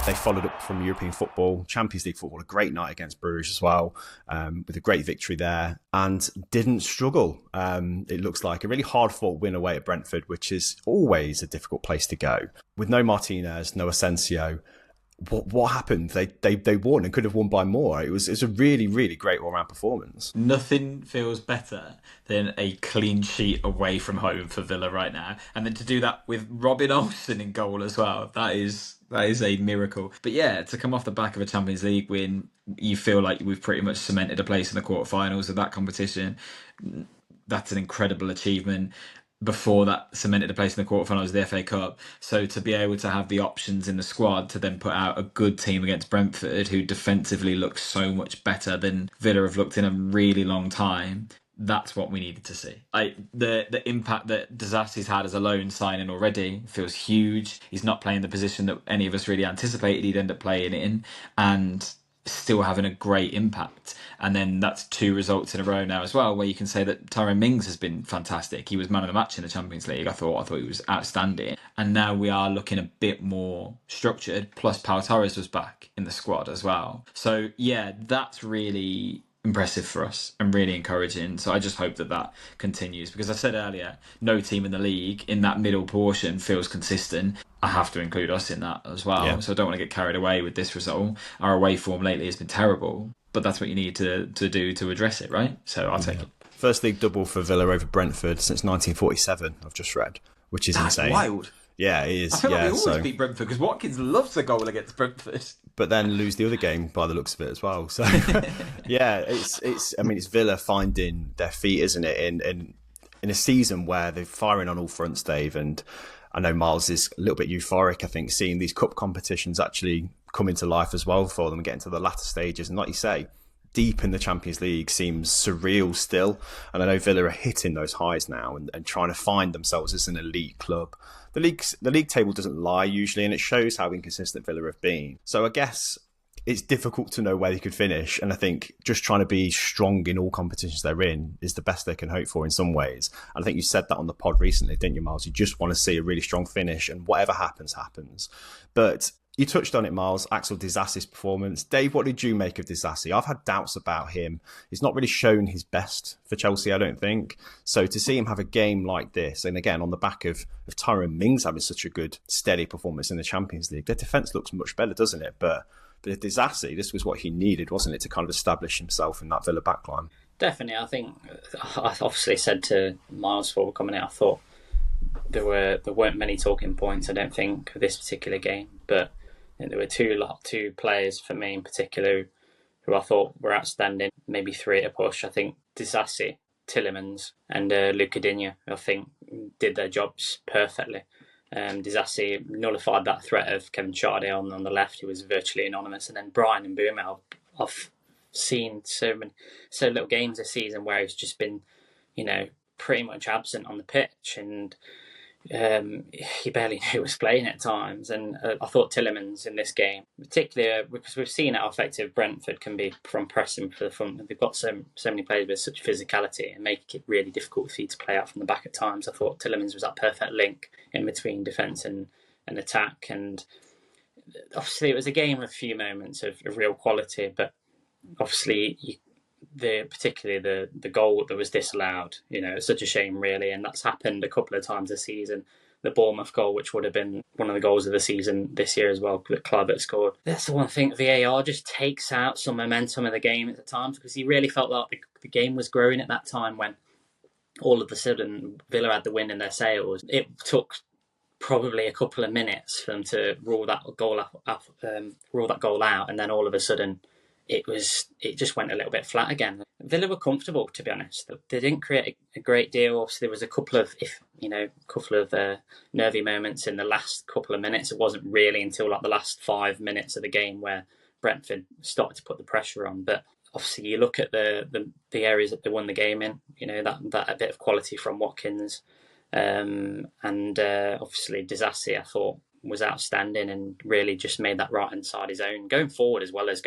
They followed up from European football, Champions League football, a great night against Bruges as well, with a great victory there, and didn't struggle. It looks like a really hard-fought win away at Brentford, which is always a difficult place to go. With no Martinez, no Asensio, what happened? They won and could have won by more. It was a really, really great all-round performance. Nothing feels better than a clean sheet away from home for Villa right now. And then to do that with Robin Olsen in goal as well, that is a miracle. But yeah, to come off the back of a Champions League win, you feel like we've pretty much cemented a place in the quarterfinals of that competition. That's an incredible achievement. Before that, cemented a place in the quarterfinals of the FA Cup. So to be able to have the options in the squad to then put out a good team against Brentford, who defensively looks so much better than Villa have looked in a really long time, that's what we needed to see. The impact that Disassi's had as a loan signing already feels huge. He's not playing the position that any of us really anticipated he'd end up playing in, and still having a great impact. And then that's 2 results in a row now as well, where you can say that Tyrone Mings has been fantastic. He was man of the match in the Champions League. I thought he was outstanding. And now we are looking a bit more structured. Plus Pau Torres was back in the squad as well. So yeah, that's really impressive for us and really encouraging. So I just hope that continues, because I said earlier, no team in the league in that middle portion feels consistent. I have to include us in that as well. Yeah. So I don't want to get carried away with this result. Our away form lately has been terrible, but that's what you need to do to address it, right? So I'll take it. First league double for Villa over Brentford since 1947, I've just read, which is insane. That's wild. Yeah, it is. I feel like we always beat Brentford because Watkins loves a goal against Brentford, but then lose the other game by the looks of it as well. So yeah, it's Villa finding their feet, isn't it? In a season where they're firing on all fronts, Dave. And I know Miles is a little bit euphoric, I think, seeing these cup competitions actually come into life as well for them and get into the latter stages. And like you say, deep in the Champions League seems surreal still. And I know Villa are hitting those highs now and trying to find themselves as an elite club. The league table doesn't lie usually, and it shows how inconsistent Villa have been. So I guess it's difficult to know where they could finish. And I think just trying to be strong in all competitions they're in is the best they can hope for in some ways. And I think you said that on the pod recently, didn't you, Miles? You just want to see a really strong finish, and whatever happens, happens. But you touched on it, Miles, Axel Disassi's performance. Dave, what did you make of Disassi? I've had doubts about him. He's not really shown his best for Chelsea, I don't think. So to see him have a game like this, and again, on the back of Tyrone Mings having such a good, steady performance in the Champions League, their defence looks much better, doesn't it? But Disassi, this was what he needed, wasn't it, to kind of establish himself in that Villa backline? Definitely. I think I obviously said to Miles before coming out, I thought there weren't many talking points, I don't think, of this particular game. But there were two players for me in particular who I thought were outstanding, maybe 3 at a push. I think Disassi, Tielemans and Luca Digne, I think, did their jobs perfectly. Disassi nullified that threat of Kevin Chardy on the left, who was virtually anonymous. And then Brian Mbeumo, I've seen so little games this season where he's just been, pretty much absent on the pitch, and he barely knew he was playing at times. And I thought Tielemans in this game, particularly because we've seen how effective Brentford can be from pressing for the front. They've got so many players with such physicality and make it really difficult for you to play out from the back at times. I thought Tielemans was that perfect link in between defence and attack. And obviously it was a game with a few moments of real quality, but obviously particularly the goal that was disallowed, it's such a shame really, and that's happened a couple of times this season. The Bournemouth goal, which would have been one of the goals of the season this year as well, that Kluivert scored. That's the one thing, VAR just takes out some momentum of the game at the times, because you really felt like the game was growing at that time when all of a sudden Villa had the wind in their sails. It took probably a couple of minutes for them to rule that goal out, and then all of a sudden it just went a little bit flat again. Villa were comfortable, to be honest. They didn't create a great deal. Obviously, there was a couple of nervy moments in the last couple of minutes. It wasn't really until the last 5 minutes of the game where Brentford started to put the pressure on. But obviously, you look at the areas that they won the game in. That a bit of quality from Watkins, and obviously Disassi, I thought, was outstanding and really just made that right hand side his own, going forward as well as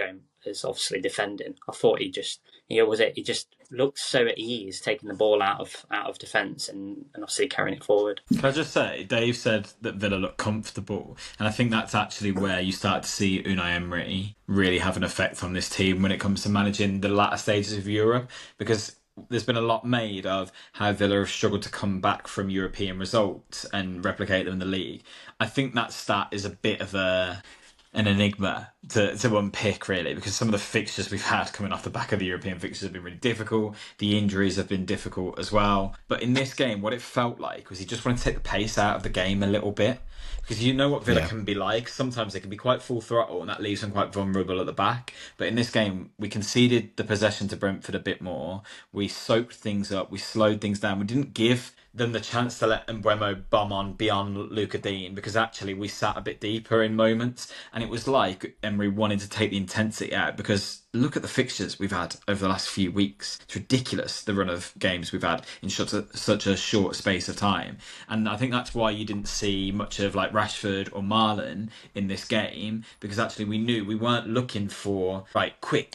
obviously defending. I thought he just He just looked so at ease taking the ball out of defence and obviously carrying it forward. Can I just say, Dave said that Villa looked comfortable, and I think that's actually where you start to see Unai Emery really have an effect on this team when it comes to managing the latter stages of Europe, because there's been a lot made of how Villa have struggled to come back from European results and replicate them in the league. I think that stat is a bit of an enigma to unpick, really, because some of the fixtures we've had coming off the back of the European fixtures have been really difficult. The injuries have been difficult as well. But in this game, what it felt like was he just wanted to take the pace out of the game a little bit. Because you know what Villa can be like. Sometimes they can be quite full throttle, and that leaves them quite vulnerable at the back. But in this game, we conceded the possession to Brentford a bit more. We soaked things up. We slowed things down. We didn't give them the chance to let Mbeumo bomb on beyond Luka Dean, because actually we sat a bit deeper in moments, and it was like Emery wanted to take the intensity out, because look at the fixtures we've had over the last few weeks. It's ridiculous, the run of games we've had in such a short space of time. And I think that's why you didn't see much of like Rashford or Marlon in this game, because actually we knew we weren't looking for quick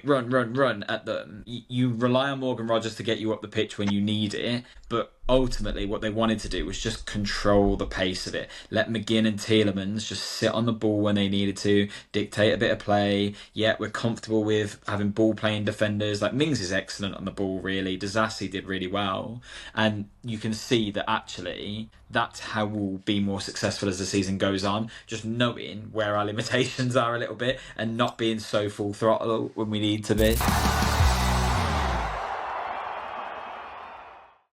run at them. You rely on Morgan Rogers to get you up the pitch when you need it, but ultimately what they wanted to do was just control the pace of it. Let McGinn and Tielemans just sit on the ball when they needed to, dictate a bit of play. Yeah, we're comfortable with having ball playing defenders. Like Mings is excellent on the ball, really. Disasi did really well. And you can see that actually that's how we'll be more successful as the season goes on. Just knowing where our limitations are a little bit and not being so full throttle when we need to be.